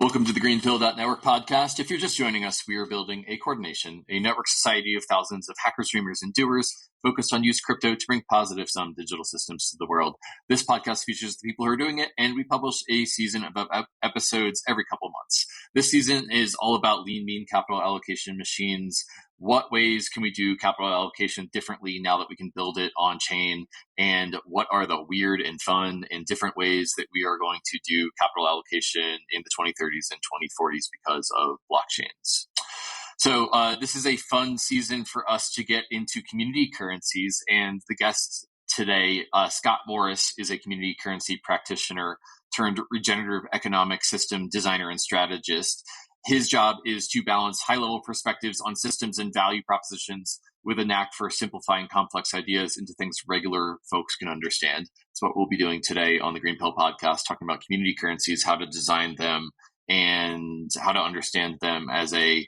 Welcome to the GreenPilled Network podcast. If you're just joining us, we are building a coordination, a network society of thousands of hackers, dreamers, and doers focused on use crypto to bring positive sum digital systems to the world. This podcast features the people who are doing it, and we publish a season of episodes every couple months. This season is all about lean, mean capital allocation machines. What ways can we do capital allocation differently now that we can build it on chain? And what are the weird and fun and different ways that we are going to do capital allocation in the 2030s and 2040s because of blockchains? So this is a fun season for us to get into community currencies. And the guest today, Scott Morris, is a community currency practitioner turned regenerative economic system designer and strategist. His job is to balance high-level perspectives on systems and value propositions with a knack for simplifying complex ideas into things regular folks can understand. That's what we'll be doing today on the GreenPilled podcast, talking about community currencies, how to design them, and how to understand them as a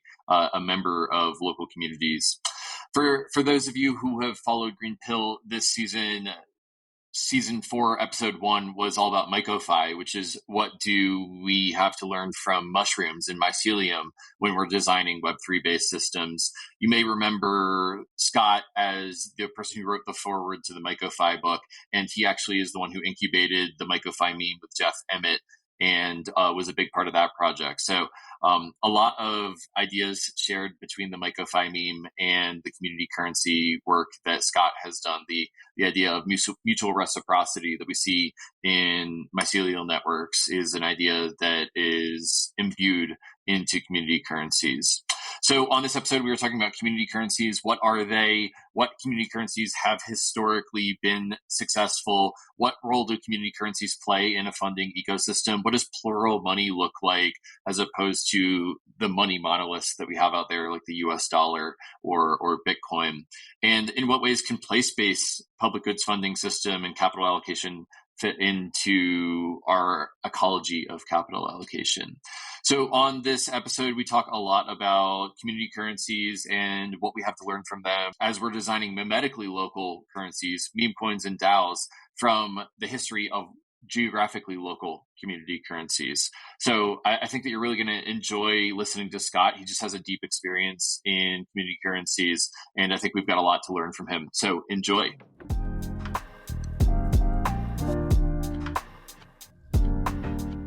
member of local communities. For those of you who have followed GreenPill this season, Season 4, Episode 1 was all about MyCoFi, which is what do we have to learn from mushrooms and mycelium when we're designing Web3-based systems. You may remember Scott as the person who wrote the foreword to the MyCoFi book, and he actually is the one who incubated the MyCoFi meme with Jeff Emmett and was a big part of that project. So a lot of ideas shared between the MyCoFi meme and the community currency work that Scott has done. The idea of mutual reciprocity that we see in mycelial networks is an idea that is imbued into community currencies. So on this episode, we were talking about community currencies. What are they? What community currencies have historically been successful? What role do community currencies play in a funding ecosystem? What does plural money look like as opposed to the money monoliths that we have out there, like the US dollar or Bitcoin? And in what ways can place-based public goods funding system and capital allocation fit into our ecology of capital allocation? So on this episode, we talk a lot about community currencies and what we have to learn from them as we're designing mimetically local currencies, meme coins, and DAOs from the history of geographically local community currencies. So I think that you're really going to enjoy listening to Scott. He just has a deep experience in community currencies, and I think we've got a lot to learn from him. So enjoy.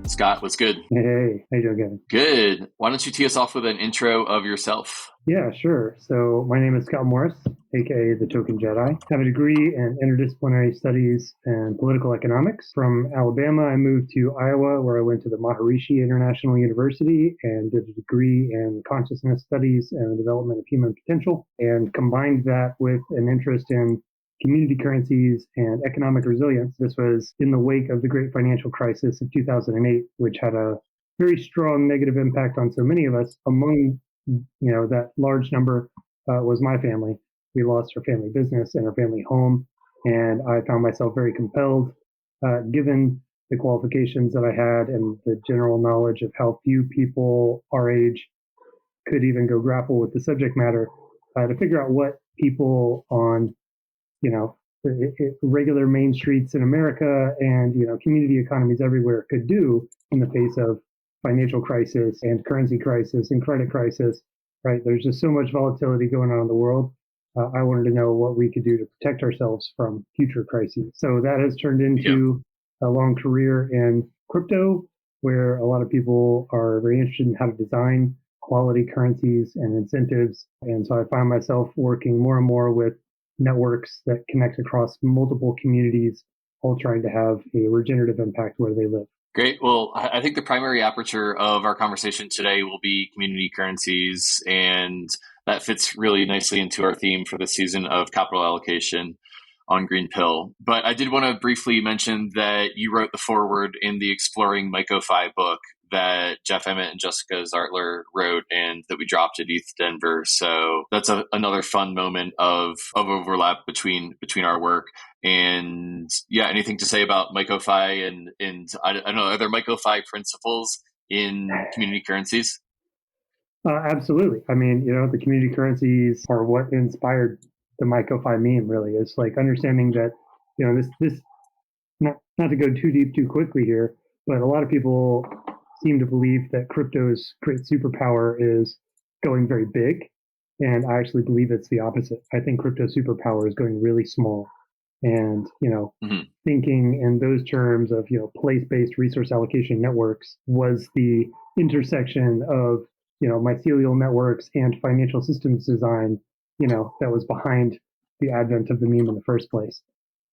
Scott, what's good? Hey, how you doing, Gavin? Good. Why don't you tee us off with an intro of yourself? Yeah, sure. So my name is Scott Morris, aka the Token Jedi. I have a degree in interdisciplinary studies and political economics. From Alabama, I moved to Iowa, where I went to the Maharishi International University and did a degree in consciousness studies and the development of human potential, and combined that with an interest in community currencies and economic resilience. This was in the wake of the great financial crisis of 2008, which had a very strong negative impact on so many of us. Among that large number was my family. We lost our family business and our family home, and I found myself very compelled, given the qualifications that I had and the general knowledge of how few people our age could even go grapple with the subject matter, to figure out what people on regular main streets in America and, community economies everywhere could do in the face of financial crisis and currency crisis and credit crisis, right? There's just so much volatility going on in the world. I wanted to know what we could do to protect ourselves from future crises. So that has turned into a long career in crypto, where a lot of people are very interested in how to design quality currencies and incentives. And so I find myself working more and more with networks that connect across multiple communities, all trying to have a regenerative impact where they live. Great. Well, I think the primary aperture of our conversation today will be community currencies, and that fits really nicely into our theme for this season of capital allocation on GreenPill. But I did want to briefly mention that you wrote the foreword in the Exploring MyCoFi book that Jeff Emmett and Jessica Zartler wrote and that we dropped at ETH Denver. So that's another fun moment of overlap between our work. And yeah, anything to say about MyCoFi and I don't know, are there MyCoFi principles in community currencies? Absolutely. I mean, the community currencies are what inspired the MyCoFi meme, really. It's like understanding that, this not to go too deep too quickly here, but a lot of people seem to believe that crypto's great superpower is going very big. And I actually believe it's the opposite. I think crypto superpower is going really small. And, thinking in those terms of, place-based resource allocation networks was the intersection of, mycelial networks and financial systems design, that was behind the advent of the meme in the first place.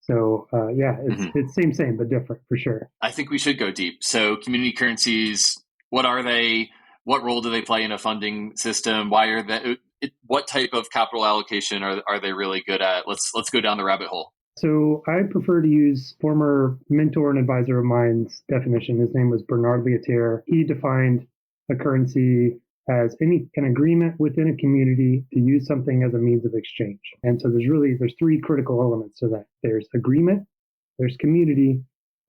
So it's same, but different for sure. I think we should go deep. So community currencies, what are they? What role do they play in a funding system? Why are they? What type of capital allocation are they really good at? Let's go down the rabbit hole. So I prefer to use former mentor and advisor of mine's definition. His name was Bernard Lietaer. He defined a currency as an agreement within a community to use something as a means of exchange. And so there's three critical elements to that. There's agreement, there's community,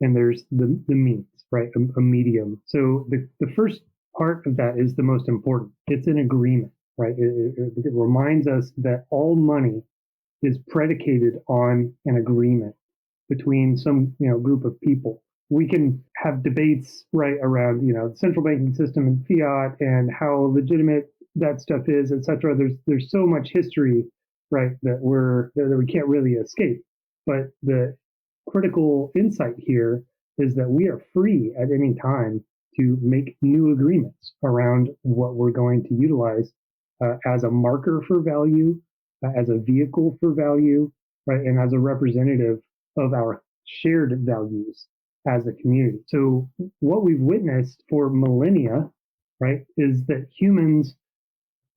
and there's the means, right? A medium. So the first part of that is the most important. It's an agreement, right? It reminds us that all money is predicated on an agreement between some group of people. We can have debates right around the central banking system and fiat and how legitimate that stuff is, et cetera. There's so much history, right, that we can't really escape. But the critical insight here is that we are free at any time to make new agreements around what we're going to utilize as a marker for value, as a vehicle for value, right, and as a representative of our shared values as a community. So what we've witnessed for millennia, right, is that humans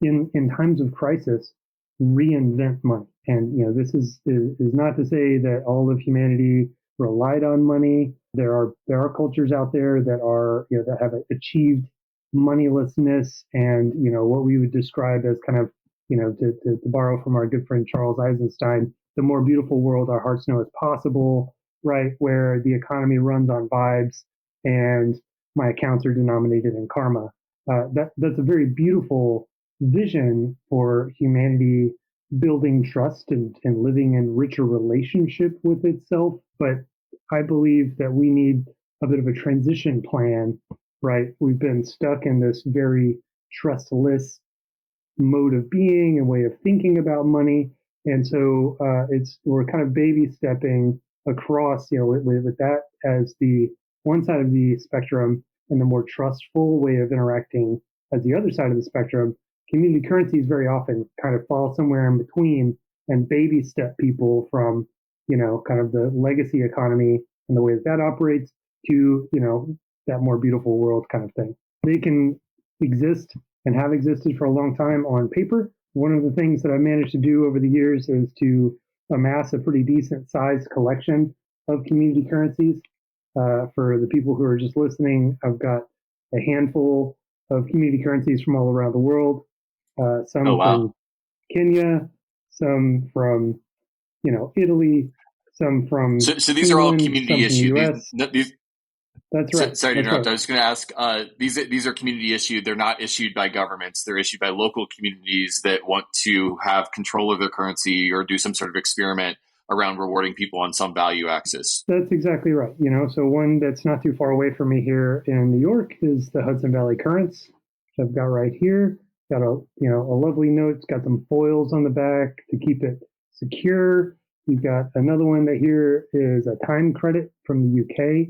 in times of crisis reinvent money. And this is not to say that all of humanity relied on money. There are cultures out there that are that have achieved moneylessness and what we would describe as kind of to borrow from our good friend Charles Eisenstein, the more beautiful world our hearts know is possible, right? Where the economy runs on vibes and my accounts are denominated in karma. That's a very beautiful vision for humanity building trust and living in richer relationship with itself. But I believe that we need a bit of a transition plan, right? We've been stuck in this very trustless mode of being and way of thinking about money. And so we're kind of baby stepping across, with that as the one side of the spectrum and the more trustful way of interacting as the other side of the spectrum. Community currencies very often kind of fall somewhere in between and baby step people from, kind of the legacy economy and the way that operates to, that more beautiful world kind of thing. They can exist and have existed for a long time on paper. One of the things that I managed to do over the years is to amass a pretty decent sized collection of community currencies. For the people who are just listening, I've got a handful of community currencies from all around the world. Some from Kenya, some from Italy, some from so these England, are all community issued. That's right. Sorry to interrupt. Right. I was going to ask, these are community issued. They're not issued by governments. They're issued by local communities that want to have control of their currency or do some sort of experiment around rewarding people on some value axis. That's exactly right. So one that's not too far away from me here in New York is the Hudson Valley Currents, which I've got right here. Got a lovely note. It's got some foils on the back to keep it secure. You've got another one that here is a time credit from the UK.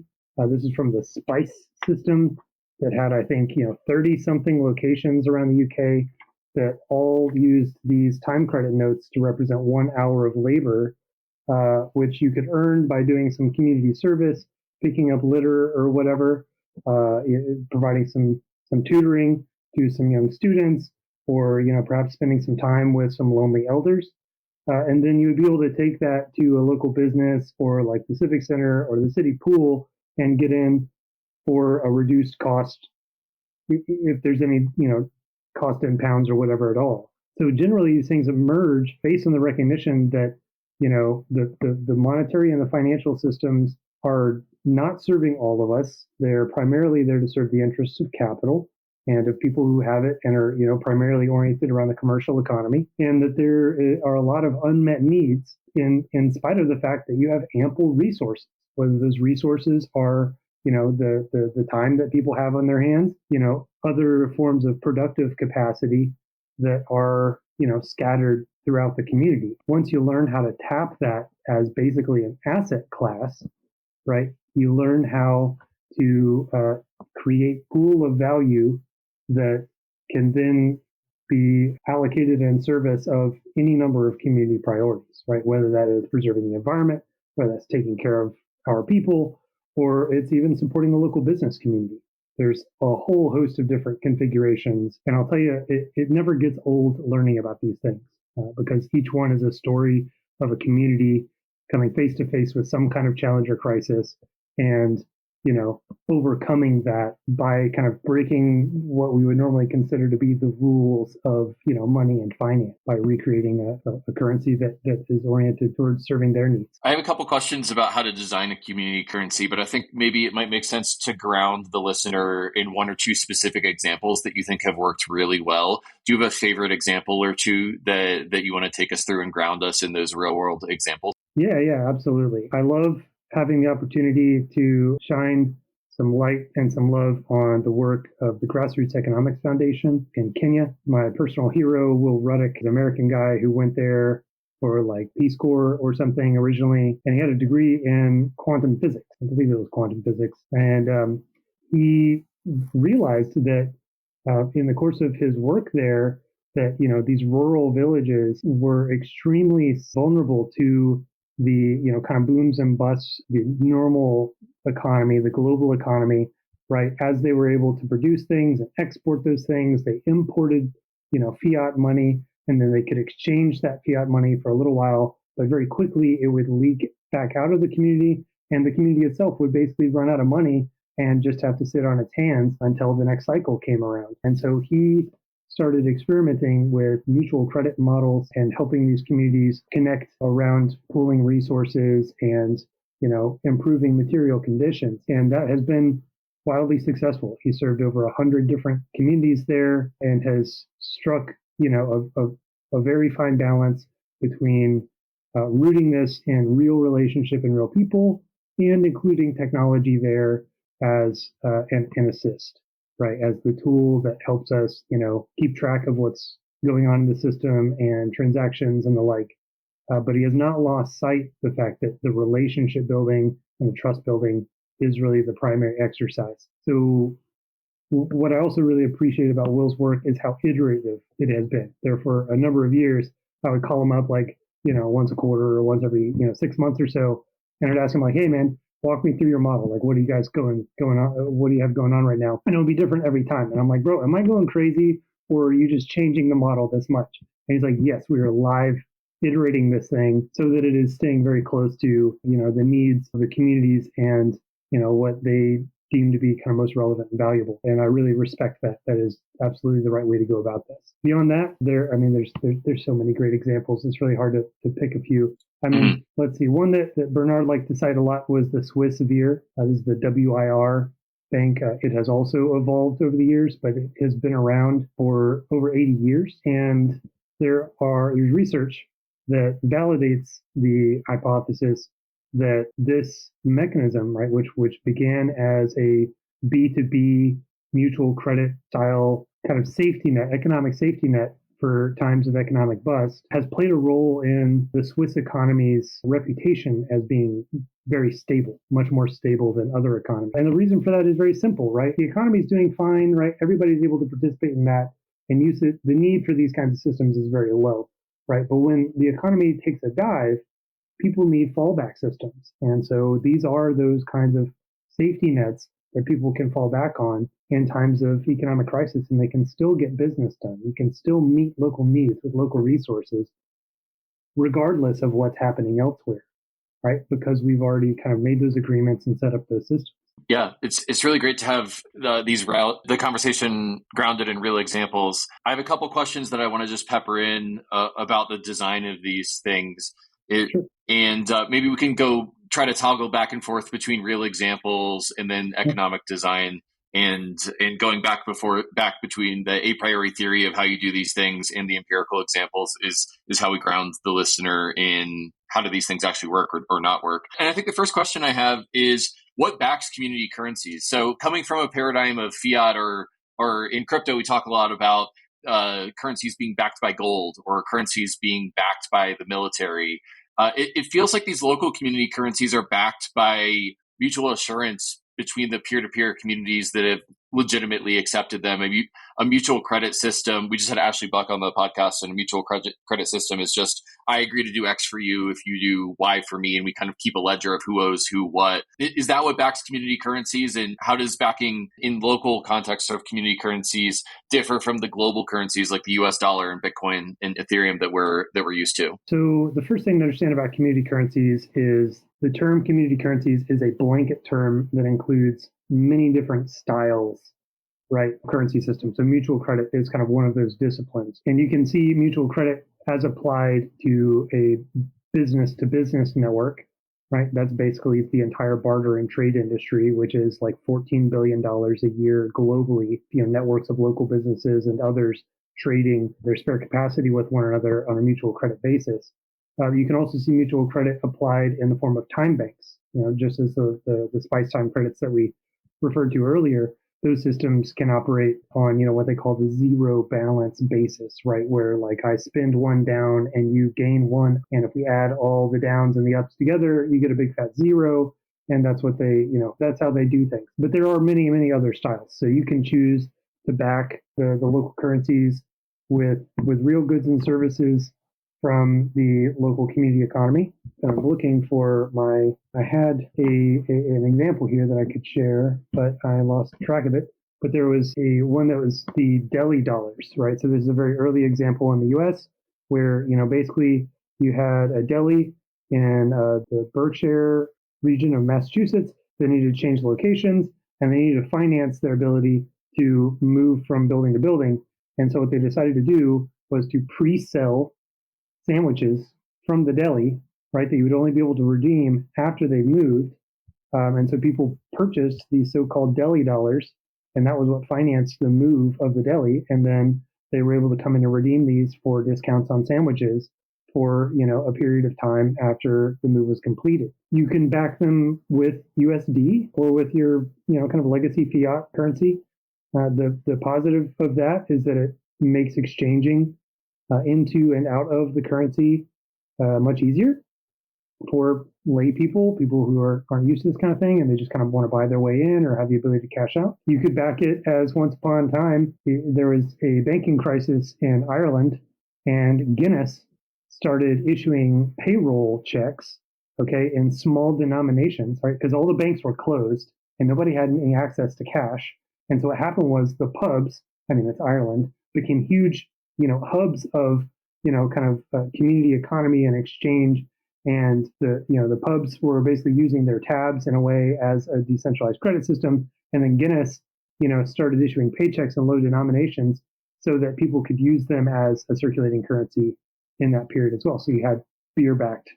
This is from the Spice system that had, I think, 30 something locations around the UK that all used these time credit notes to represent 1 hour of labor, which you could earn by doing some community service, picking up litter or whatever, providing some tutoring to some young students, or perhaps spending some time with some lonely elders. And then you would be able to take that to a local business or like the Civic Center or the city pool and get in for a reduced cost, if there's any, cost in pounds or whatever at all. So generally these things emerge based on the recognition that, the monetary and the financial systems are not serving all of us. They're primarily there to serve the interests of capital and of people who have it and are, primarily oriented around the commercial economy, and that there are a lot of unmet needs in spite of the fact that you have ample resources, whether those resources are the time that people have on their hands, other forms of productive capacity that are, scattered throughout the community. Once you learn how to tap that as basically an asset class, right, you learn how to create pool of value that can then be allocated in service of any number of community priorities, right? Whether that is preserving the environment, whether that's taking care of our people, or it's even supporting the local business community. There's a whole host of different configurations. And I'll tell you, it never gets old learning about these things because each one is a story of a community coming face to face with some kind of challenge or crisis and overcoming that by kind of breaking what we would normally consider to be the rules of, money and finance by recreating a currency that is oriented towards serving their needs. I have a couple questions about how to design a community currency, but I think maybe it might make sense to ground the listener in one or two specific examples that you think have worked really well. Do you have a favorite example or two that you want to take us through and ground us in those real world examples? Yeah, absolutely. I love having the opportunity to shine some light and some love on the work of the Grassroots Economics Foundation in Kenya. My personal hero, Will Ruddock, an American guy who went there for like Peace Corps or something originally, and he had a degree in quantum physics. I believe it was quantum physics. And he realized that in the course of his work there, that these rural villages were extremely vulnerable to the kind of booms and busts, the normal economy, the global economy, right? As they were able to produce things and export those things, they imported fiat money, and then they could exchange that fiat money for a little while, but very quickly it would leak back out of the community, and the community itself would basically run out of money and just have to sit on its hands until the next cycle came around. And so he started experimenting with mutual credit models and helping these communities connect around pooling resources and improving material conditions. And that has been wildly successful. He served over 100 different communities there and has struck a very fine balance between rooting this in real relationship and real people and including technology there as an assist, right, as the tool that helps us, keep track of what's going on in the system and transactions and the like. But he has not lost sight the fact that the relationship building and the trust building is really the primary exercise. So what I also really appreciate about Will's work is how iterative it has been. There for a number of years, I would call him up like, once a quarter or once every, 6 months or so. And I'd ask him like, hey man, walk me through your model. Like, what are you guys going on? What do you have going on right now? And it'll be different every time. And I'm like, bro, am I going crazy or are you just changing the model this much? And he's like, yes, we are live iterating this thing so that it is staying very close to, the needs of the communities and, what they deem to be kind of most relevant and valuable. And I really respect that. That is absolutely the right way to go about this. Beyond that, there's so many great examples. It's really hard to pick a few. I mean, let's see. One that Bernard liked to cite a lot was the Swiss VIR. This is the WIR bank. It has also evolved over the years, but it has been around for over 80 years. And there's research that validates the hypothesis that this mechanism, right, which began as a B2B mutual credit style kind of safety net, economic safety net for times of economic bust, has played a role in the Swiss economy's reputation as being very stable, much more stable than other economies. And the reason for that is very simple, right? The economy is doing fine, right? Everybody's able to participate in that and use it. The need for these kinds of systems is very low, right? But when the economy takes a dive, people need fallback systems. And so these are those kinds of safety nets that people can fall back on in times of economic crisis, and they can still get business done. You can still meet local needs with local resources, regardless of what's happening elsewhere, right? Because we've already kind of made those agreements and set up those systems. Yeah, it's really great to have the conversation grounded in real examples. I have a couple questions that I want to just pepper in about the design of these things. Sure. And maybe we can go try to toggle back and forth between real examples and then economic design and going back between the a priori theory of how you do these things and the empirical examples is how we ground the listener in how do these things actually work or not work. And I think the first question I have is, what backs community currencies? So coming from a paradigm of fiat or in crypto, we talk a lot about currencies being backed by gold or currencies being backed by the military. It feels like these local community currencies are backed by mutual assurance between the peer-to-peer communities that have legitimately accepted them. A mutual credit system. We just had Ashley Buck on the podcast, and a mutual credit system is just, I agree to do X for you if you do Y for me, and we kind of keep a ledger of who owes who what. Is that what backs community currencies, and how does backing in local context of community currencies differ from the global currencies like the US dollar and Bitcoin and Ethereum that we're used to? So the first thing to understand about community currencies is the term community currencies is a blanket term that includes many different styles, right? Currency system. So mutual credit is kind of one of those disciplines. And you can see mutual credit as applied to a business to business network, right? That's basically the entire barter and trade industry, which is like $14 billion a year globally, networks of local businesses and others trading their spare capacity with one another on a mutual credit basis. You can also see mutual credit applied in the form of time banks, just as the spice time credits that we referred to earlier. Those systems can operate on, what they call the zero balance basis, right? Where like I spend one down and you gain one. And if we add all the downs and the ups together, you get a big fat zero. And that's what they, that's how they do things. But there are many, many other styles. So you can choose to back the local currencies with real goods and services from the local community economy. And I'm looking for I had an example here that I could share, but I lost track of it. But there was one that was the deli dollars, right? So this is a very early example in the US where, basically you had a deli in the Berkshire region of Massachusetts. They needed to change locations and they needed to finance their ability to move from building to building. And so what they decided to do was to pre-sell sandwiches from the deli, right, that you would only be able to redeem after they moved. And so people purchased these so-called deli dollars, and that was what financed the move of the deli. And then they were able to come in and redeem these for discounts on sandwiches for, a period of time after the move was completed. You can back them with USD or with your, kind of legacy fiat currency. The positive of that is that it makes exchanging into and out of the currency much easier for lay people who aren't used to this kind of thing and they just kind of want to buy their way in or have the ability to cash out. You could back it as once upon a time, there was a banking crisis in Ireland and Guinness started issuing payroll checks, okay, in small denominations, right? Because all the banks were closed and nobody had any access to cash. And so what happened was the pubs, it's Ireland, became huge hubs of, kind of community economy and exchange. And the pubs were basically using their tabs in a way as a decentralized credit system. And then Guinness, started issuing paychecks in low denominations so that people could use them as a circulating currency in that period as well. So you had beer-backed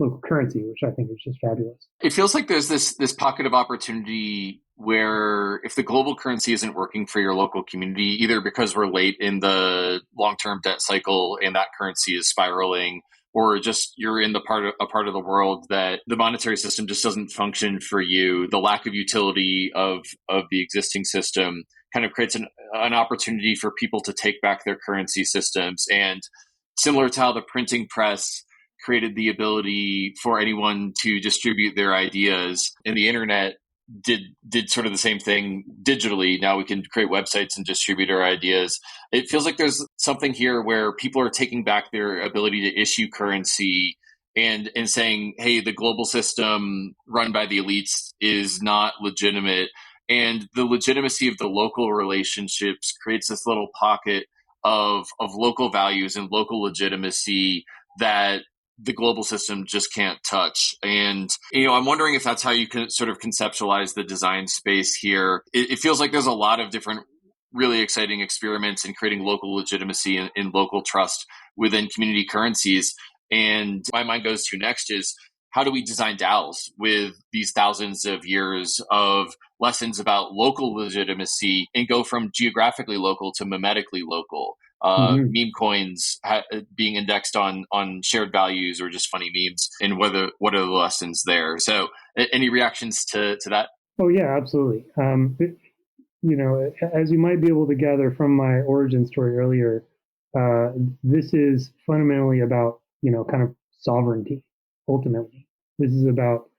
local currency, which I think is just fabulous. It feels like there's this pocket of opportunity where if the global currency isn't working for your local community, either because we're late in the long-term debt cycle and that currency is spiraling, or just you're in a part of the world that the monetary system just doesn't function for you, the lack of utility of the existing system kind of creates an opportunity for people to take back their currency systems. And similar to how the printing press created the ability for anyone to distribute their ideas, and the internet did sort of the same thing digitally. Now we can create websites and distribute our ideas. It feels like there's something here where people are taking back their ability to issue currency and saying, hey, the global system run by the elites is not legitimate. And the legitimacy of the local relationships creates this little pocket of local values and local legitimacy that the global system just can't touch. And, I'm wondering if that's how you can sort of conceptualize the design space here. It feels like there's a lot of different really exciting experiments in creating local legitimacy and local trust within community currencies. And my mind goes to next is, how do we design DAOs with these thousands of years of lessons about local legitimacy and go from geographically local to mimetically local? Meme coins being indexed on shared values or just funny memes, and what are the lessons there? So Any reactions to that? Oh yeah, absolutely. As you might be able to gather from my origin story earlier, this is fundamentally about, kind of sovereignty. Ultimately, this is about,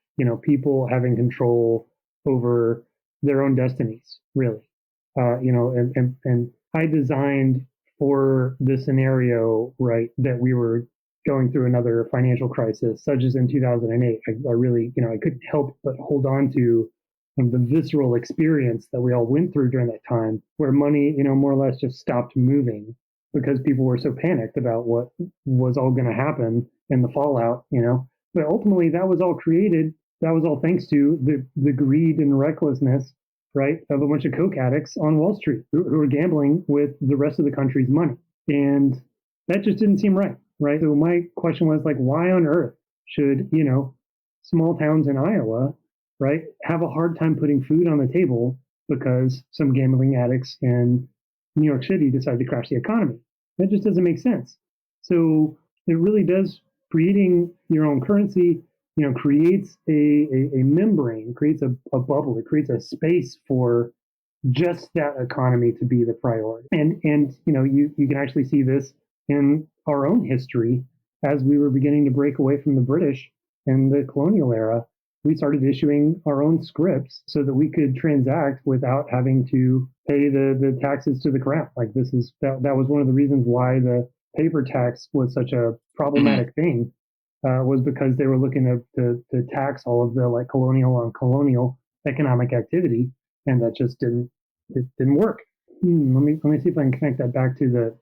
people having control over their own destinies, really. And I designed for the scenario, right, that we were going through another financial crisis, such as in 2008. I really, I couldn't help but hold on to the visceral experience that we all went through during that time, where money, more or less just stopped moving because people were so panicked about what was all going to happen in the fallout. But ultimately, that was all created. That was all thanks to the greed and recklessness, right, of a bunch of coke addicts on Wall Street who were gambling with the rest of the country's money. And that just didn't seem right, right? So my question was like, why on earth should, small towns in Iowa, right, have a hard time putting food on the table because some gambling addicts in New York City decided to crash the economy? That just doesn't make sense. So it really does, creating your own currency, creates a membrane, creates a bubble, it creates a space for just that economy to be the priority. And you can actually see this in our own history as we were beginning to break away from the British in the colonial era. We started issuing our own scripts so that we could transact without having to pay the taxes to the crown. Like that was one of the reasons why the paper tax was such a problematic thing, was because they were looking to tax all of the like colonial on colonial economic activity, and that just didn't work. Let me see if I can connect that back to the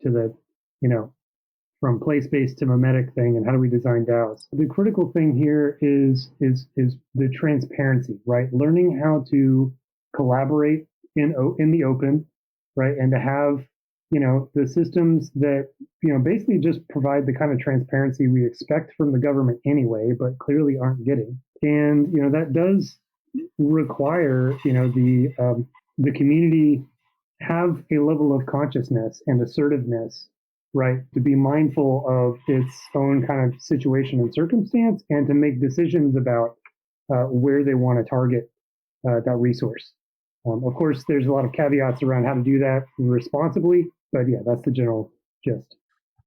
from place-based to mimetic thing, and how do we design DAOs? The critical thing here is the transparency, right? Learning how to collaborate in the open, right, and to have the systems that basically just provide the kind of transparency we expect from the government anyway, but clearly aren't getting. And that does require the community have a level of consciousness and assertiveness, right, to be mindful of its own kind of situation and circumstance, and to make decisions about where they want to target that resource. Of course, there's a lot of caveats around how to do that responsibly, but yeah, that's the general gist.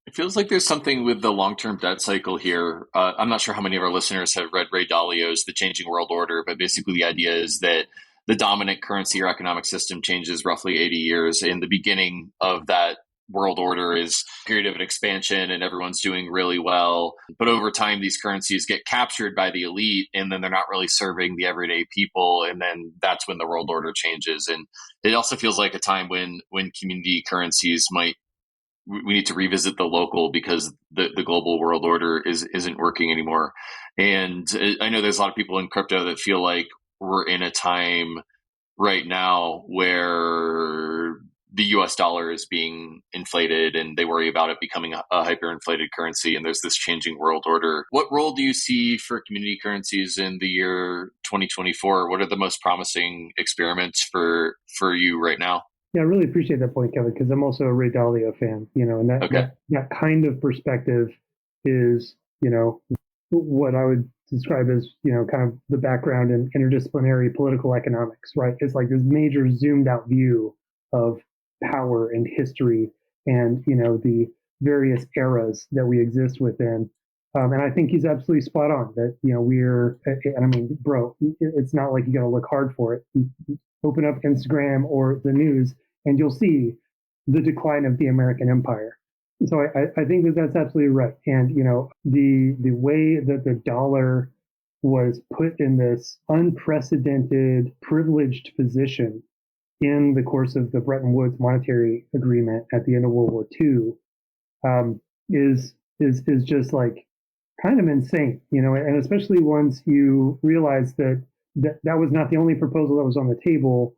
It feels like there's something with the long-term debt cycle here. I'm not sure how many of our listeners have read Ray Dalio's The Changing World Order, but basically the idea is that the dominant currency or economic system changes roughly 80 years. And the beginning of that world order is a period of an expansion and everyone's doing really well. But over time, these currencies get captured by the elite, and then they're not really serving the everyday people. And then that's when the world order changes. And it also feels like a time when community currencies we need to revisit the local, because the global world order isn't working anymore. And I know there's a lot of people in crypto that feel like we're in a time right now where the US dollar is being inflated and they worry about it becoming a hyperinflated currency, and there's this changing world order. What role do you see for community currencies in the year 2024? What are the most promising experiments for you right now? Yeah, I really appreciate that point, Kevin, because I'm also a Ray Dalio fan, and that kind of perspective is, what I would describe as, kind of the background in interdisciplinary political economics, right? It's like this major zoomed out view of power and history and, the various eras that we exist within. And I think he's absolutely spot on that, and I mean, bro, it's not like you got to look hard for it. Open up Instagram or the news, and you'll see the decline of the American empire. So I think that's absolutely right. And the way that the dollar was put in this unprecedented, privileged position in the course of the Bretton Woods monetary agreement at the end of World War II, is just like kind of insane, and especially once you realize that was not the only proposal that was on the table.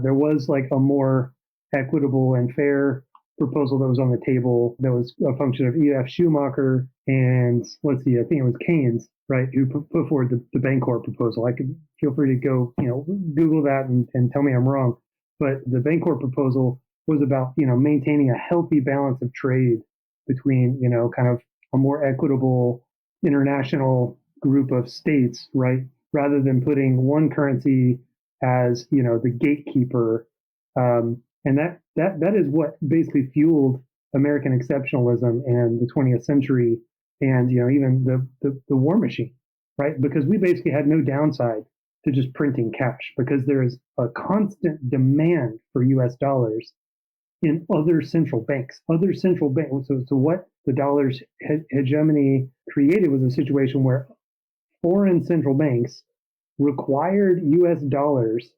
There was like a more equitable and fair proposal that was on the table that was a function of E.F. Schumacher and I think it was Keynes, right, who put forward the Bancorp proposal. I could feel free to go, Google that and tell me I'm wrong. But the Bancorp proposal was about, maintaining a healthy balance of trade between, kind of a more equitable international group of states, right, rather than putting one currency as, the gatekeeper. And that is what basically fueled American exceptionalism and the 20th century, and even the war machine, right? Because we basically had no downside to just printing cash, because there is a constant demand for U.S. dollars in other central banks. So what the dollar's hegemony created was a situation where foreign central banks required U.S. dollars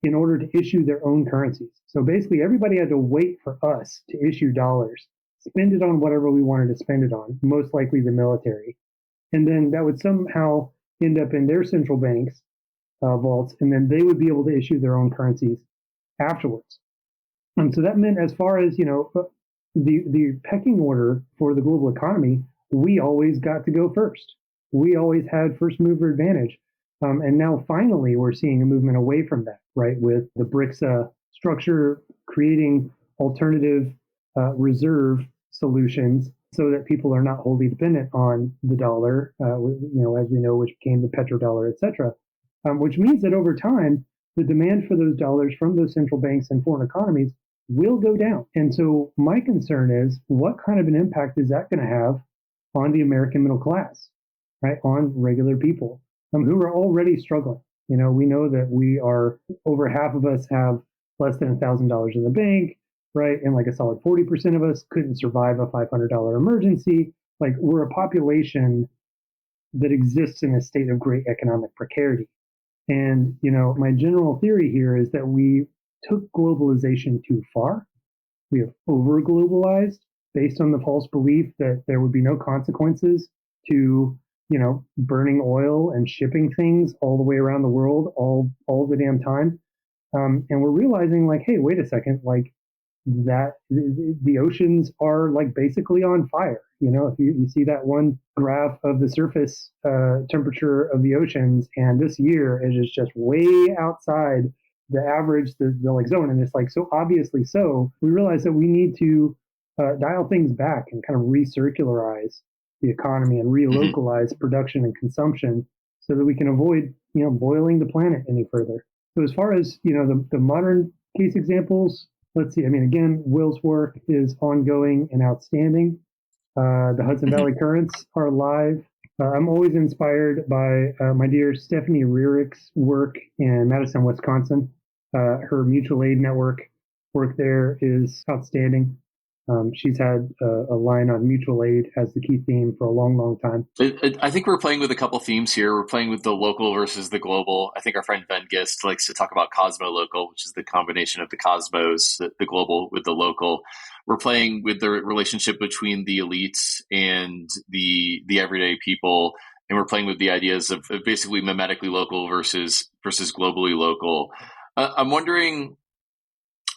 in order to issue their own currencies. So basically, everybody had to wait for us to issue dollars, spend it on whatever we wanted to spend it on, most likely the military. And then that would somehow end up in their central banks' vaults, and then they would be able to issue their own currencies afterwards. So that meant, as far as the pecking order for the global economy, we always got to go first. We always had first mover advantage. And now finally, we're seeing a movement away from that, right? With the BRICS structure creating alternative reserve solutions so that people are not wholly dependent on the dollar, as we know, which became the petrodollar, et cetera, which means that over time, the demand for those dollars from those central banks and foreign economies will go down. And so my concern is, what kind of an impact is that going to have on the American middle class, right? On regular people who are already struggling. We know that over half of us have less than $1,000 in the bank, right? And like a solid 40% of us couldn't survive a $500 emergency. Like, we're a population that exists in a state of great economic precarity. And, my general theory here is that we took globalization too far. We have over globalized based on the false belief that there would be no consequences to, burning oil and shipping things all the way around the world all the damn time. And we're realizing, like, hey, wait a second, like, that the oceans are like basically on fire. If you see that one graph of the surface temperature of the oceans, and this year it is just way outside the average, the like zone, and it's like so obviously so. We realize that we need to dial things back and kind of recircularize the economy and relocalize production and consumption so that we can avoid boiling the planet any further. So as far as the modern case examples, let's see. I mean, again, Will's work is ongoing and outstanding. The Hudson Valley Currents are live. I'm always inspired by my dear Stephanie Rearick's work in Madison, Wisconsin. Her mutual aid network work there is outstanding. She's had a line on mutual aid as the key theme for a long, long time. I think we're playing with a couple themes here. We're playing with the local versus the global. I think our friend Ben Gist likes to talk about Cosmo Local, which is the combination of the cosmos, the global with the local. We're playing with the relationship between the elites and the everyday people. And we're playing with the ideas of basically mimetically local versus globally local. I'm wondering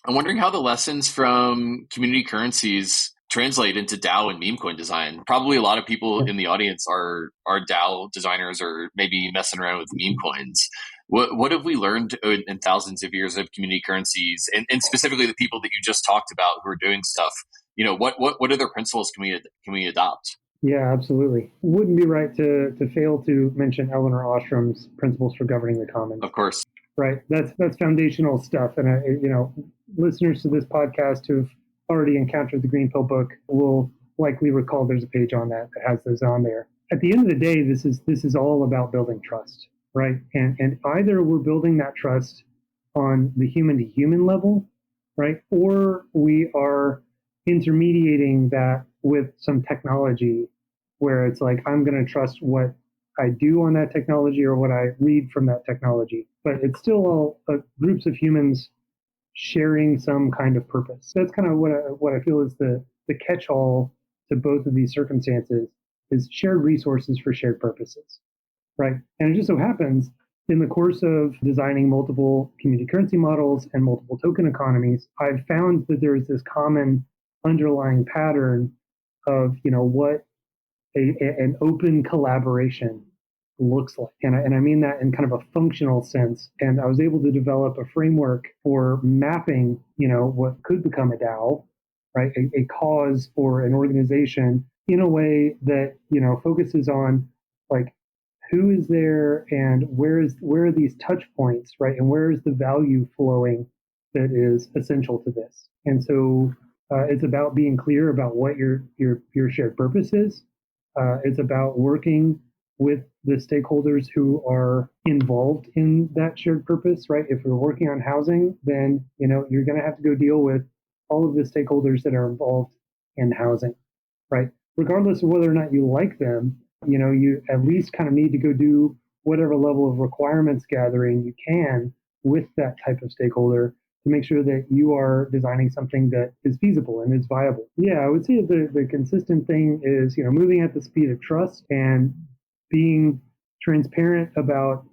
how the lessons from community currencies translate into DAO and meme coin design. Probably a lot of people in the audience are DAO designers or maybe messing around with meme coins. What have we learned in thousands of years of community currencies, and specifically the people that you just talked about who are doing stuff? What other principles can we adopt? Yeah, absolutely. Wouldn't be right to fail to mention Eleanor Ostrom's Principles for Governing the Commons. Of course. Right. That's foundational stuff. And, listeners to this podcast who've already encountered the GreenPilled Book will likely recall there's a page on that has those on there. At the end of the day, this is all about building trust, right? And either we're building that trust on the human to human level, right? Or we are intermediating that with some technology where it's like, I'm going to trust what I do on that technology or what I read from that technology. But it's still all groups of humans sharing some kind of purpose. That's kind of what I feel is the catch-all to both of these circumstances is shared resources for shared purposes, right? And it just so happens in the course of designing multiple community currency models and multiple token economies, I've found that there is this common underlying pattern of what an open collaboration looks like. And I mean that in kind of a functional sense. And I was able to develop a framework for mapping, what could become a DAO, right? A cause or an organization in a way that, focuses on like who is there and where are these touch points, right? And where is the value flowing that is essential to this? And so it's about being clear about what your shared purpose is. It's about working with the stakeholders who are involved in that shared purpose, right? If we're working on housing, then you're going to have to go deal with all of the stakeholders that are involved in housing, right? Regardless of whether or not you like them, you at least kind of need to go do whatever level of requirements gathering you can with that type of stakeholder to make sure that you are designing something that is feasible and is viable. Yeah, I would say the consistent thing is, moving at the speed of trust and being transparent about,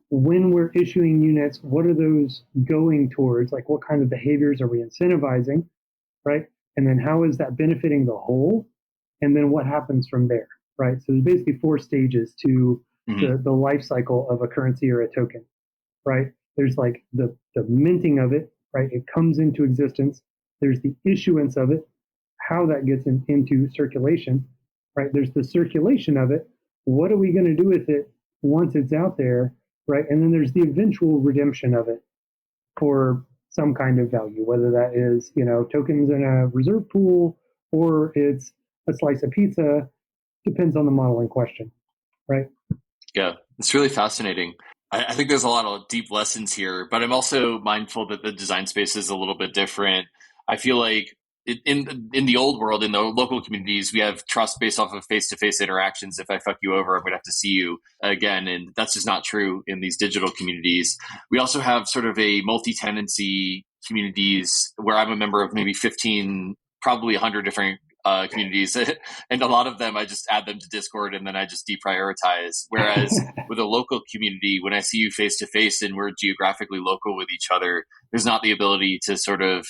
when we're issuing units, what are those going towards? Like, what kind of behaviors are we incentivizing, right? And then how is that benefiting the whole? And then what happens from there, right? So there's basically 4 stages to the life cycle of a currency or a token, right? There's like the minting of it, right? It comes into existence. There's the issuance of it, how that gets into circulation, right? There's the circulation of it. What are we going to do with it once it's out there, right? And then there's the eventual redemption of it for some kind of value, whether that is, tokens in a reserve pool or it's a slice of pizza, depends on the model in question, right? Yeah, it's really fascinating. I think there's a lot of deep lessons here, but I'm also mindful that the design space is a little bit different. I feel like in the old world, in the local communities, we have trust based off of face-to-face interactions. If I fuck you over, I'm going to have to see you again. And that's just not true in these digital communities. We also have sort of a multi-tenancy communities where I'm a member of maybe 15, probably 100 different communities. And a lot of them, I just add them to Discord and then I just deprioritize. Whereas with a local community, when I see you face to face and we're geographically local with each other, there's not the ability to sort of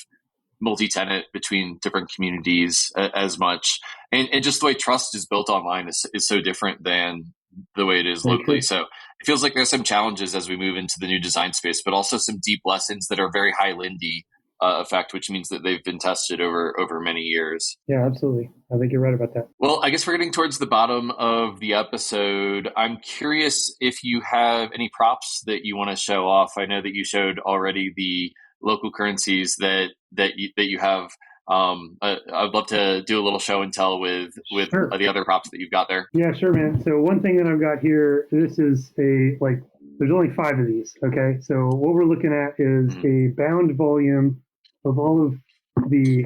multi-tenant between different communities as much. And just the way trust is built online is so different than the way it is locally. So it feels like there's some challenges as we move into the new design space, but also some deep lessons that are very high Lindy effect, which means that they've been tested over many years. Yeah, absolutely. I think you're right about that. Well, I guess we're getting towards the bottom of the episode. I'm curious if you have any props that you want to show off. I know that you showed already the local currencies that you have. I'd love to do a little show and tell with Sure. The other props that you've got there. Yeah, sure, man. So one thing that I've got here, this is there's only 5 of these. Okay. So what we're looking at is a bound volume of all of the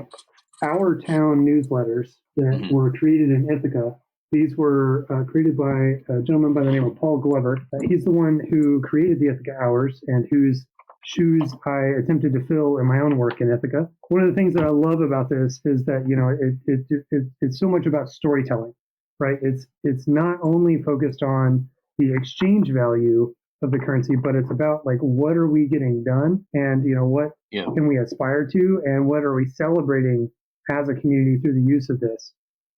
Our Town newsletters that were created in Ithaca. These were created by a gentleman by the name of Paul Glover. He's the one who created the Ithaca Hours and whose shoes I attempted to fill in my own work in Ithaca. One of the things that I love about this is that it's so much about storytelling, right? It's not only focused on the exchange value of the currency, but it's about like what are we getting done, and what can we aspire to, and what are we celebrating as a community through the use of this.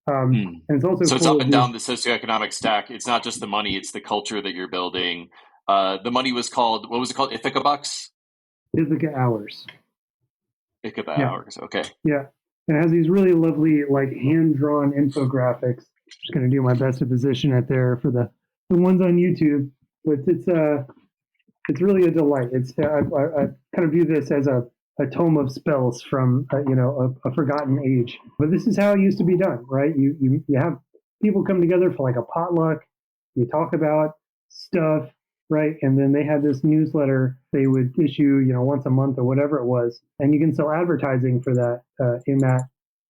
And it's also so it's up and down the socioeconomic stack. It's not just the money; it's the culture that you're building. The money was called, what was it called? Ithaca bucks. Ithaca Hours. Ithaca Hours. Okay. Yeah, it has these really lovely like hand-drawn infographics. Just going to do my best to position it there for the ones on YouTube. But it's really a delight. I kind of view this as a tome of spells from a forgotten age. But this is how it used to be done, right? You have people come together for like a potluck. You talk about stuff, right? And then they had this newsletter they would issue, once a month or whatever it was, and you can sell advertising for that in that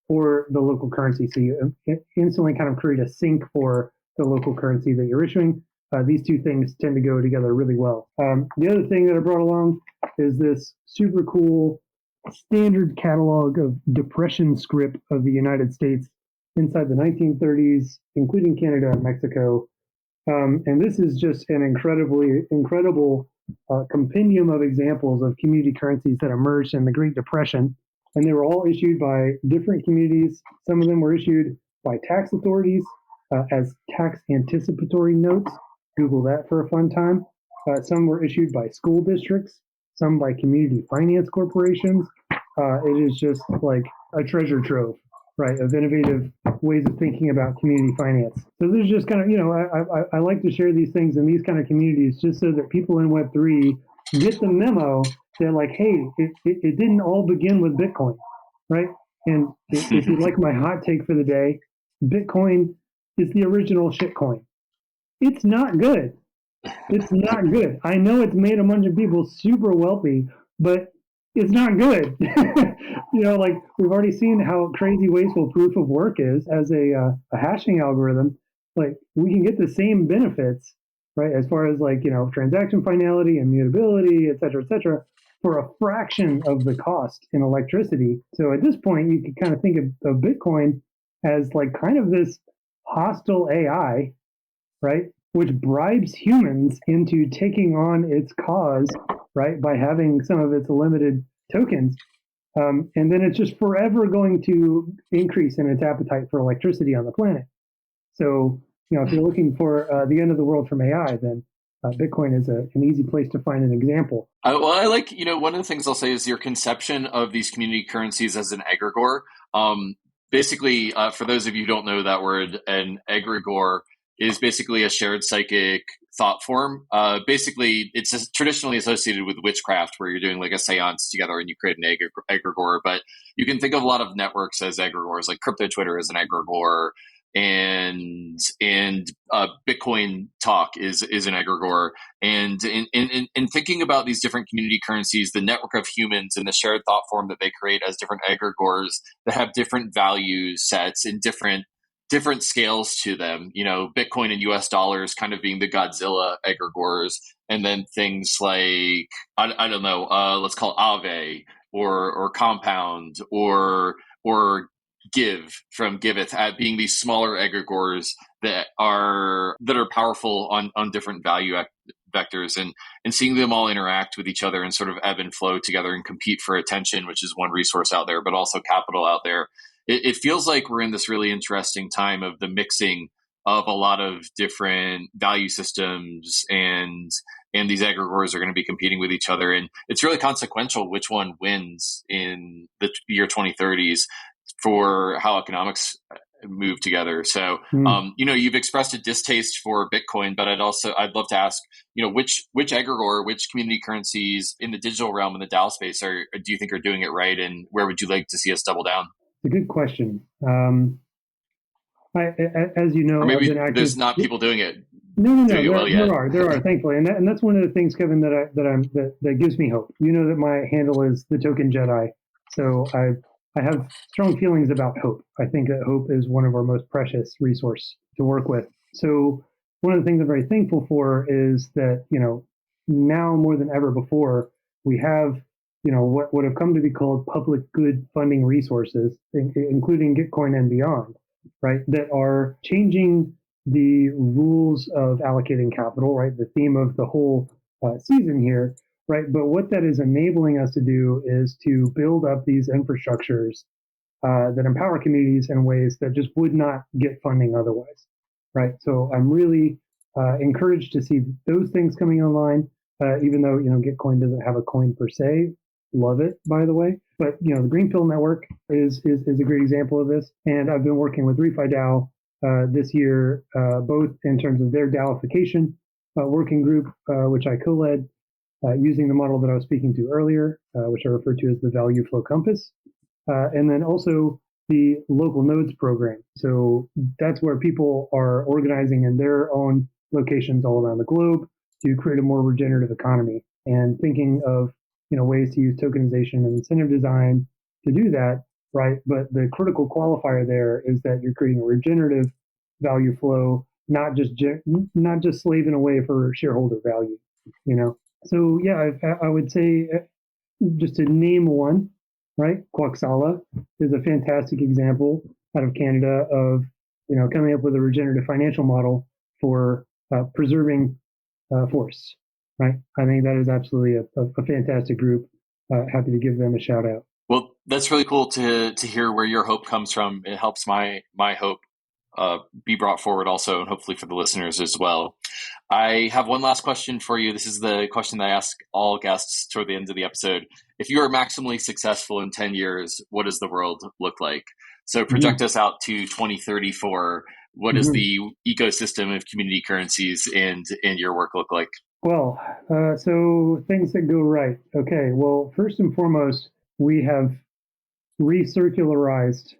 or the local currency. So you instantly kind of create a sync for the local currency that you're issuing. These two things tend to go together really well. The other thing that I brought along is this super cool standard catalog of depression script of the United States inside the 1930s, including Canada and Mexico. And this is just an incredible compendium of examples of community currencies that emerged in the Great Depression. And they were all issued by different communities. Some of them were issued by tax authorities as tax anticipatory notes. Google that for a fun time. Some were issued by school districts, some by community finance corporations. It is just like a treasure trove, right, of innovative ways of thinking about community finance. So there's just kind of, I like to share these things in these kind of communities just so that people in Web3 get the memo that like, hey, it didn't all begin with Bitcoin, right? And if you like my hot take for the day, Bitcoin is the original shitcoin. It's not good. It's not good. I know it's made a bunch of people super wealthy, but it's not good. Like we've already seen how crazy wasteful proof of work is as a hashing algorithm. Like we can get the same benefits, right? As far as like, transaction finality, immutability, et cetera, for a fraction of the cost in electricity. So at this point, you can kind of think of Bitcoin as like kind of this hostile AI, right? Which bribes humans into taking on its cause, right? By having some of its limited tokens. And then it's just forever going to increase in its appetite for electricity on the planet. So, if you're looking for the end of the world from AI, then Bitcoin is an easy place to find an example. Well, I like, one of the things I'll say is your conception of these community currencies as an egregore. Basically, for those of you who don't know that word, an egregore is basically a shared psychic thought form. Basically, it's traditionally associated with witchcraft, where you're doing like a seance together and you create an egregore. But you can think of a lot of networks as egregores, like crypto Twitter is an egregore, and Bitcoin Talk is an egregore. And in thinking about these different community currencies, the network of humans and the shared thought form that they create as different egregores that have different value sets and different scales to them, Bitcoin and US dollars kind of being the Godzilla egregores, and then things like, I don't know, let's call it Aave or Compound or Give from Giveth at being these smaller egregores that are powerful on different value vectors, and seeing them all interact with each other and sort of ebb and flow together and compete for attention, which is one resource out there, but also capital out there. It feels like we're in this really interesting time of the mixing of a lot of different value systems, and these egregores are going to be competing with each other. And it's really consequential which one wins in the year 2030s for how economics move together. So, you've expressed a distaste for Bitcoin, but I'd love to ask, which egregore, which community currencies in the digital realm, in the DAO space, do you think are doing it right, and where would you like to see us double down? It's a good question. As you know, or maybe there's not people doing it. No. There are, thankfully, and that's one of the things, Kevin, that gives me hope. You know that my handle is the Token Jedi, so I have strong feelings about hope. I think that hope is one of our most precious resources to work with. So one of the things I'm very thankful for is that, now more than ever before, we have, what have come to be called public good funding resources, including Gitcoin and beyond, right, that are changing the rules of allocating capital, right, the theme of the whole season here. Right, but what that is enabling us to do is to build up these infrastructures that empower communities in ways that just would not get funding otherwise. Right, so I'm really encouraged to see those things coming online. Even though Gitcoin doesn't have a coin per se, love it by the way. But the GreenPilled network is a great example of this, and I've been working with ReFi DAO this year, both in terms of their DAOification working group, which I co-led. Using the model that I was speaking to earlier, which I refer to as the Value Flow Compass, and then also the local nodes program. So that's where people are organizing in their own locations all around the globe to create a more regenerative economy, and thinking of ways to use tokenization and incentive design to do that, right? But the critical qualifier there is that you're creating a regenerative value flow, not just slaving away for shareholder value, So yeah, I would say, just to name one, right? Quaxala is a fantastic example out of Canada of coming up with a regenerative financial model for preserving forests. Right, I think that is absolutely a fantastic group. Happy to give them a shout out. Well, that's really cool to hear where your hope comes from. It helps my hope be brought forward also, and hopefully for the listeners as well. I have one last question for you. This is the question that I ask all guests toward the end of the episode. If you are maximally successful in 10 years, what does the world look like? So project us out to 2034. What does the ecosystem of community currencies and your work look like? Well, so things that go right. Okay, well, first and foremost, we have recircularized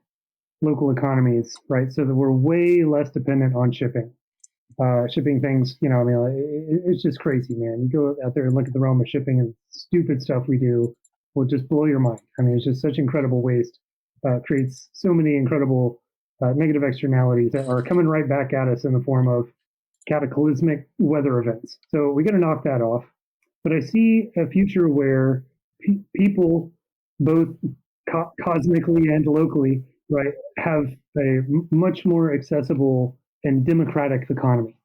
local economies, right? So that we're way less dependent on shipping. Shipping things, it's just crazy, man. You go out there and look at the realm of shipping and stupid stuff we do will just blow your mind. I mean, it's just such incredible waste. Creates so many incredible negative externalities that are coming right back at us in the form of cataclysmic weather events. So we got to knock that off. But I see a future where people, both cosmically and locally, right, have a much more accessible and democratic economy.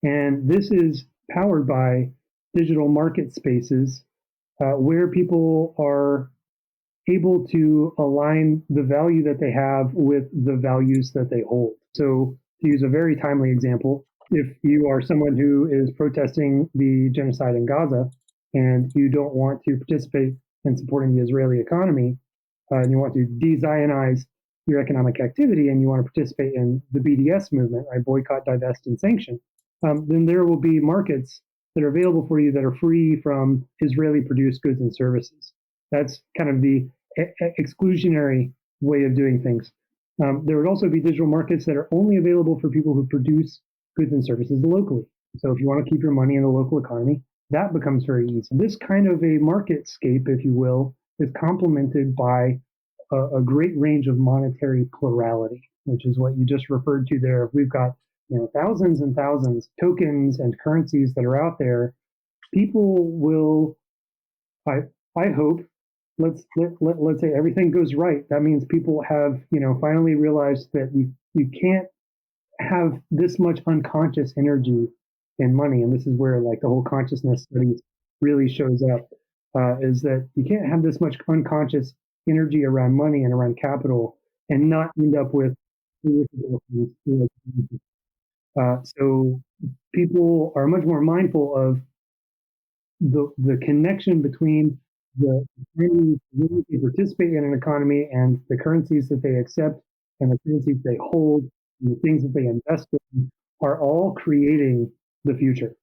And this is powered by digital market spaces where people are able to align the value that they have with the values that they hold. So, to use a very timely example, if you are someone who is protesting the genocide in Gaza and you don't want to participate in supporting the Israeli economy, and you want to de-Zionize your economic activity and you want to participate in the BDS movement, right, boycott, divest, and sanction, then there will be markets that are available for you that are free from Israeli-produced goods and services. That's kind of the exclusionary way of doing things. There would also be digital markets that are only available for people who produce goods and services locally. So if you want to keep your money in the local economy, that becomes very easy. This kind of a marketscape, if you will, is complemented by a great range of monetary plurality, which is what you just referred to there. We've got thousands and thousands of tokens and currencies that are out there. People will, I hope, let's say everything goes right. That means people have finally realized that you can't have this much unconscious energy in money, and this is where like the whole consciousness studies really shows up. Is that you can't have this much unconscious energy around money and around capital and not end up with so people are much more mindful of the connection between the currencies they participate in an economy and the currencies that they accept and the currencies they hold and the things that they invest in are all creating the future,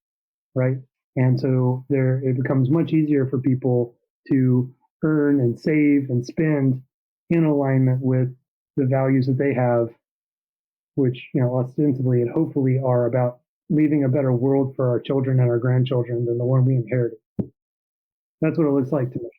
right? And so it becomes much easier for people to earn and save and spend in alignment with the values that they have, which ostensibly and hopefully are about leaving a better world for our children and our grandchildren than the one we inherited. That's what it looks like to me.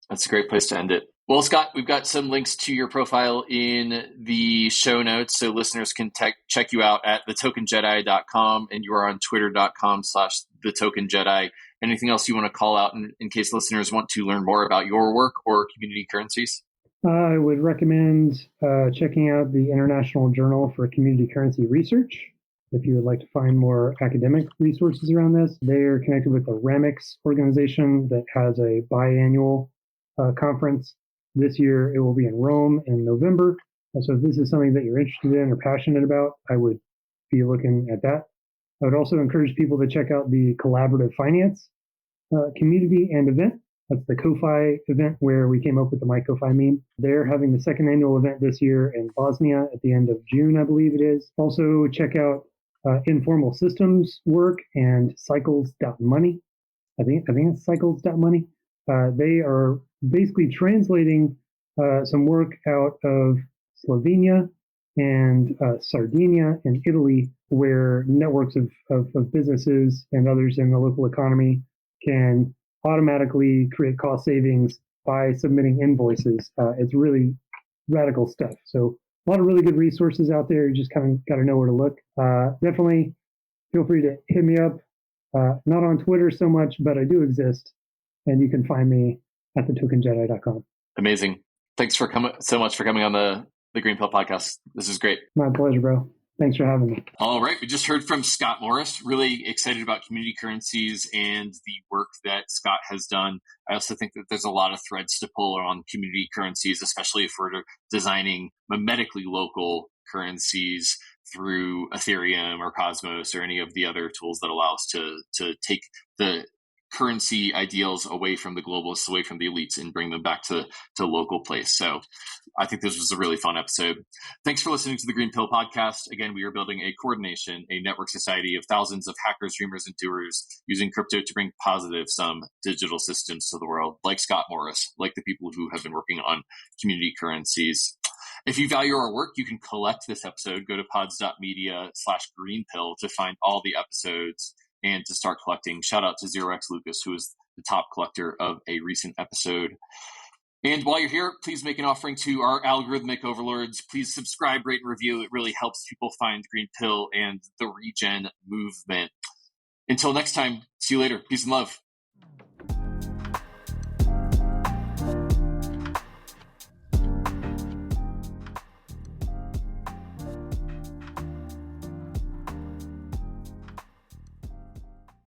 That's a great place to end it. Well, Scott, we've got some links to your profile in the show notes, so listeners can check you out at thetokenjedi.com, and you are on twitter.com/thetokenjedi. Anything else you want to call out in case listeners want to learn more about your work or community currencies? I would recommend checking out the International Journal for Community Currency Research. If you would like to find more academic resources around this, they're connected with the RAMIX organization that has a biannual conference. This year, it will be in Rome in November. So if this is something that you're interested in or passionate about, I would be looking at that. I would also encourage people to check out the Collaborative Finance community and event. That's the CoFi event where we came up with the MyCoFi meme. They're having the second annual event this year in Bosnia at the end of June, I believe it is. Also, check out Informal Systems work and Cycles.money. I think it's Cycles.money. They are basically translating some work out of Slovenia and Sardinia and Italy, where networks of businesses and others in the local economy can automatically create cost savings by submitting invoices. It's really radical stuff. So a lot of really good resources out there. You just kind of got to know where to look. Definitely feel free to hit me up. Not on Twitter so much, but I do exist. And you can find me at thetokenjedi.com. Amazing. Thanks so much for coming on the GreenPilled podcast. This is great. My pleasure, bro. Thanks for having me. All right. We just heard from Scott Morris. Really excited about community currencies and the work that Scott has done. I also think that there's a lot of threads to pull on community currencies, especially if we're designing mimetically local currencies through Ethereum or Cosmos or any of the other tools that allow us to take the currency ideals away from the globalists, away from the elites, and bring them back to local place. So I think this was a really fun episode. Thanks for listening to the Green Pill podcast. Again, we are building a coordination, a network society of thousands of hackers, dreamers, and doers using crypto to bring positive sum digital systems to the world, like Scott Morris, like the people who have been working on Community Currencies. If you value our work, you can collect this episode. Go to pods.media/greenpill to find all the episodes and to start collecting. Shout out to 0x Lucas, who is the top collector of a recent episode. And while you're here, please make an offering to our algorithmic overlords. Please subscribe, rate, and review. It really helps people find Green Pill and the regen movement. Until next time, see you later. Peace and love.